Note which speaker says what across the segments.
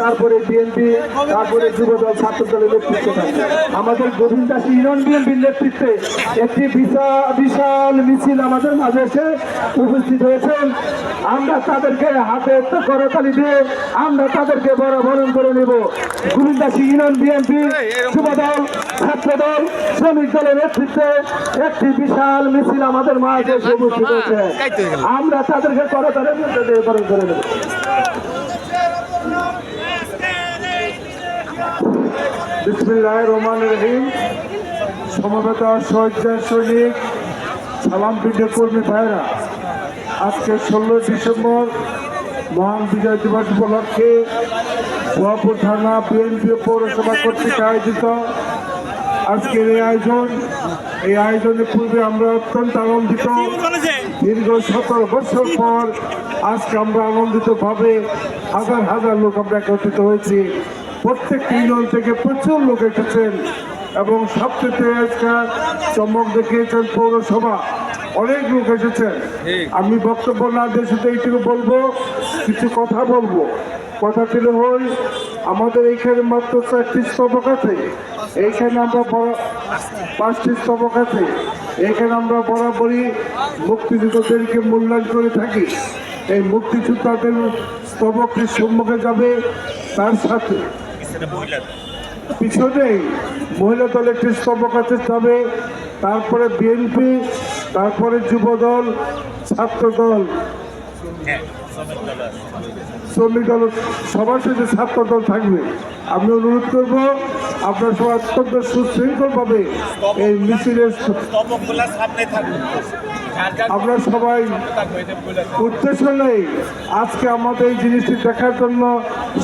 Speaker 1: তারপরে বিএনপি, তারপরে যুবদল, ছাত্র দলের নেতৃত্ব থাকবে। আমাদের গোবিন্দাসী ইউনিয়ন বিএনপির নেতৃত্বে একটি বিশাল মিছিল আমাদের মাঝে এসে উপস্থিত হয়েছেন। আমরা তাদেরকে হাতে করতালি দিয়ে আমরা তাদেরকে বরণ করে নেব। গোবিন্দাসী ইউনিয়ন বিএনপি, যুবদল, ছাত্রদল, শ্রমিক দলের নেতৃত্বে একটি বিশাল মিছিল আমাদের মাঝে এসে উপস্থিত হয়েছে। আমরা তাদেরকে করতালির মধ্যে দিয়ে বরণ করে নেব। বিসমিল্লাহির রহমানির রহিম। সমবেত শহীদ সৈনিক, সালাম পিঠের কর্মী ভাইরা, আজকে 16 ডিসেম্বর মহান বিজয় দিবস উপলক্ষে ভুয়াপুর থানা বিএনপি পৌরসভা কর্তৃক আয়োজিত আজকের এই আয়োজনের পূর্বে আমরা অত্যন্ত আনন্দিত। দীর্ঘ 17 বছর পর আজকে আমরা আনন্দিতভাবে হাজার হাজার লোক আমরা একত্রিত হয়েছি। প্রত্যেকটি ইউনিয়ন থেকে প্রচুর লোক এসেছেন এবং সবচেয়ে আজকাল চমক দেখিয়েছেন পৌরসভা, অনেক লোক এসেছেন। আমি বক্তব্য না দিয়ে শুধু এইটুকু বলবো, কিছু কথা বলবো। কথা ছিল হল আমাদের এইখানে মাত্র 4টি স্তবক আছে, এইখানে আমরা 5টি স্তবক আছে। এইখানে আমরা বরাবরই মুক্তিযুদ্ধদেরকে মূল্যায়ন করে থাকি। এই মুক্তিযোদ্ধাদের স্তবকটি সম্মুখে যাবে, তার সাথে পিছনেই মহিলা দলের একটি স্তবক আছে যাবে, তারপরে বিএনপি, তারপরে যুবদল, ছাত্রদল, শ্রমিক দল, সবার সাথে ছাত্রদল থাকবে। আমি অনুরোধ করব আপনার সবাই অত্যন্ত সুশৃঙ্খলভাবে এই মিছিলের আমরা সবাই উদ্দেশ্য নেই। আজকে আমাদের এই জিনিসটি দেখার জন্য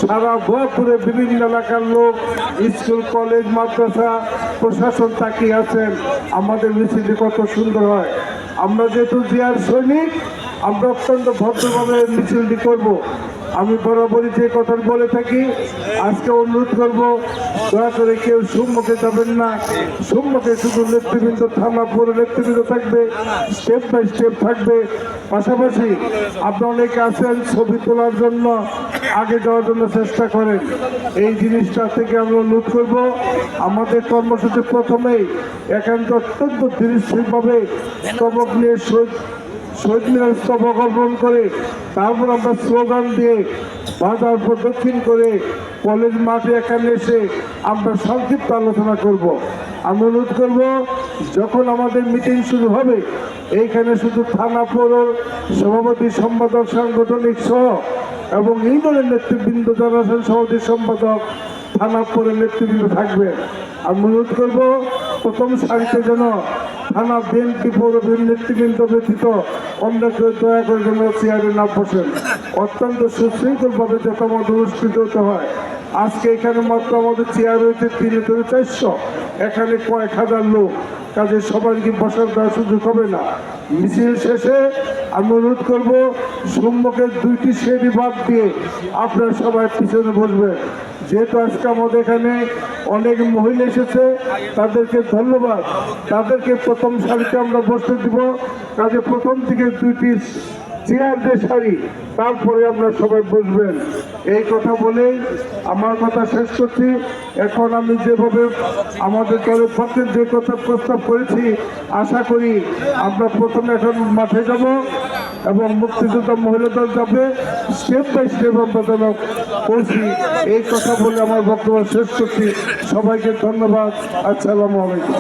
Speaker 1: সারা ভুয়াপুরে বিভিন্ন এলাকার লোক, স্কুল, কলেজ, মাদ্রাসা, প্রশাসন তাকিয়ে আছেন আমাদের মিছিলটি কত সুন্দর হয়। আমরা যেহেতু জিয়ার সৈনিক, আমরা অত্যন্ত ভদ্রভাবে মিছিলটি করব। আমি বরাবরই যে কথা বলে থাকি, আজকে অনুরোধ করব দয়া করে কেউ সম্মুখে যাবেন না। সম্মুখে শুধু নেতৃবৃন্দ, থানা পুরো নেতৃবৃন্দ থাকবে, স্টেপ বাই স্টেপ থাকবে। পাশাপাশি আপনারা অনেকে আছেন ছবি তোলার জন্য আগে যাওয়ার জন্য চেষ্টা করেন, এই জিনিসটা থেকে আমি অনুরোধ করব। আমাদের কর্মসূচি প্রথমেই একান্ত অত্যন্ত ধীরস্থিরভাবে স্তবক নিয়ে শহীদ মিনার স্তবক অর্পণ করে তারপর আমরা স্লোগান দিয়ে বাজার প্রদক্ষিণ করে কলেজ মাঠে এখানে এসে আমরা সংক্ষিপ্ত আলোচনা করব। আমি অনুরোধ করব, যখন আমাদের মিটিং শুরু হবে এইখানে শুধু থানা পৌর সভাপতি, সম্পাদক, সাংগঠনিক সহ এবং ইউনিয়নের নেতৃবৃন্দ, যারা আছেন সভাপতি, সম্পাদক, থানা পৌরের নেতৃবৃন্দ থাকবে। আমি অনুরোধ করব প্রথম সারিতে যেন থানা বিএনপি পৌর নেতৃবৃন্দ ব্যতীত অন্য কেউ দয়া করে যেন চেয়ারে না বসেন। অত্যন্ত সুশৃঙ্খলভাবে যাতে আমাদের অনুষ্ঠিত হতে হয়। আজকে এখানে মাত্র আমাদের চেয়ার রয়েছে 300 থেকে 400, এখানে কয়েক হাজার লোক, কাজে সবাইকে বসার দেওয়ার সুযোগ হবে না। মিছিল শেষে আমি অনুরোধ করব সম্মুখের 2টি সিঁড়ি বাদ দিয়ে আপনারা সবাই পিছনে বসবেন। যেহেতু আজকে আমাদের এখানে অনেক মহিলা এসেছে, তাদেরকে ধন্যবাদ। তাদেরকে প্রথম সারিতে আমরা বসতে দিব, কাজে প্রথম থেকে 2টি চেয়ার দিয়ে সারি, তারপরে আমরা সবাই বসবেন। এই কথা বলেই আমার কথা শেষ করছি। এখন আমি যেভাবে আমাদের দলের পক্ষে যে কথা প্রস্তাব করেছি, আশা করি আমরা প্রথমে এখন মাঠে যাব এবং মুক্তিযোদ্ধা মহিলা দল যাবে, স্টেপ বাই স্টেপ আমরা যেন করছি। এই কথা বলে আমার বক্তব্য শেষ করছি। সবাইকে ধন্যবাদ। আসসালামু আলাইকুম।